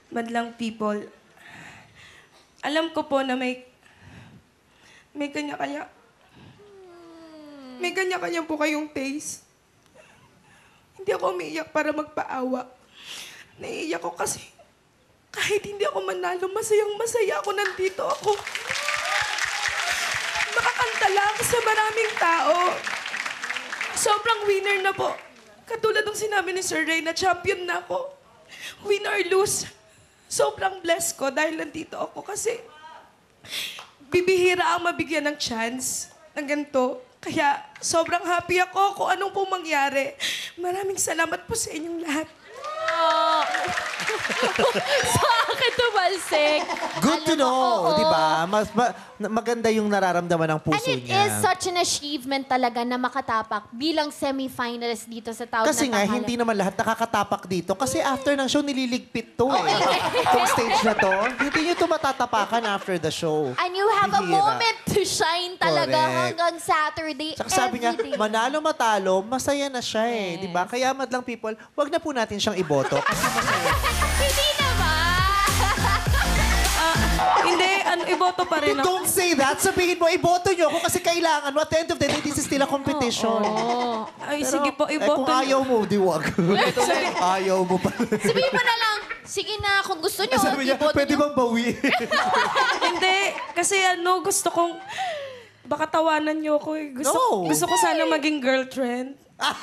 madlang people, alam ko po na may kanya-kanya, may kanya-kanya po kayong taste. Hindi ako umiiyak para magpaawa. Naiiyak ko kasi kahit hindi ako manalo, masayang-masaya ako, nandito ako. Makakanta lang sa maraming tao. Sobrang winner na po. Katulad ng sinabi ni Sir Ray na champion na ako. Win or lose, sobrang blessed ko dahil nandito ako kasi bibihira ang mabigyan ng chance ng ganito. Kaya sobrang happy ako kung anong pong mangyari. Maraming salamat po sa inyong lahat. Sa akin tumalsik. Good to Alam mo, know, oo. di ba? Maganda yung nararamdaman ng puso And it niya. is such an achievement talaga na makatapak bilang semi-finalist dito sa Tawag Kasi na nga, Tanghalan. hindi naman lahat nakakatapak dito. Kasi after ng show, nililigpit to eh. Itong stage na to, hindi nyo to matatapakan after the show. And you have a Bihira. moment to shine talaga Correct. hanggang Saturday, Saka sabi niya, every day. manalo matalo, masaya na siya eh. Di ba? Kaya madlang people, wag na po natin siyang iboto. Kasi masaya. Hindi naman! Hindi, iboto pa rin ako. Don't say that. Sabihin mo, iboto nyo ako kasi kailangan mo. At the end of the day, this is still a competition. Ay, sige po, Kung iboto ayaw niyo. mo, di wag. Ayaw mo pa. Sabihin mo na lang, sige na, kung gusto nyo, Sabi niya, iboto pwede nyo. bang bawi? Hindi, kasi gusto kong baka tawanan niyo ako eh. No. Gusto ko sana maging girlfriend. Ang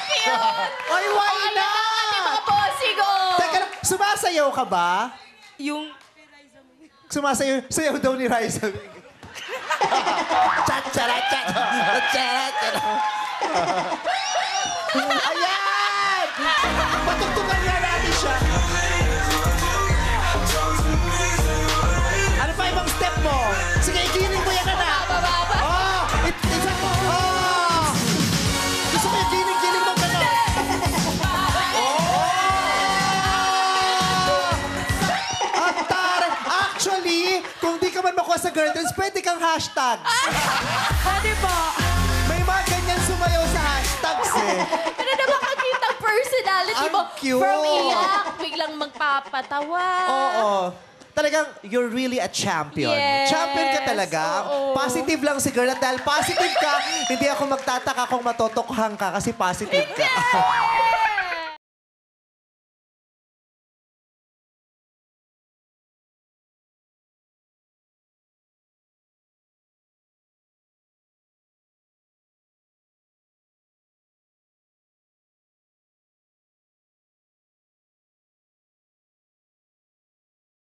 cute! Ay, why Ayan na not? ang ating mga bossing, oh! Teka lang, sumasayaw ka ba? Yung Sumasayaw sayaw daw ni Raisa. Chat, charat, chat. Charat, charat. Ayan! Patugtugan nga natin siya. Ano pa ibang step mo? Sige, igiling mo yan, anak. Bababa. Oh! Oh! Gusto ko yung giling-giling mo ka na. Ang taray! Actually, kung di ka man makuha sa girlfriends, pwede kang hashtag. pwede po. May mga ganyan sumayaw sa hashtags eh. Ano na makakita ang personality Ang mo? cute. From iyak, biglang magpapatawa. Oo. Talagang, you're really a champion. Yes. Champion ka talaga. Oo. Positive lang si girl. At dahil positive ka, hindi ako magtataka kung matotokhan ka kasi positive ka.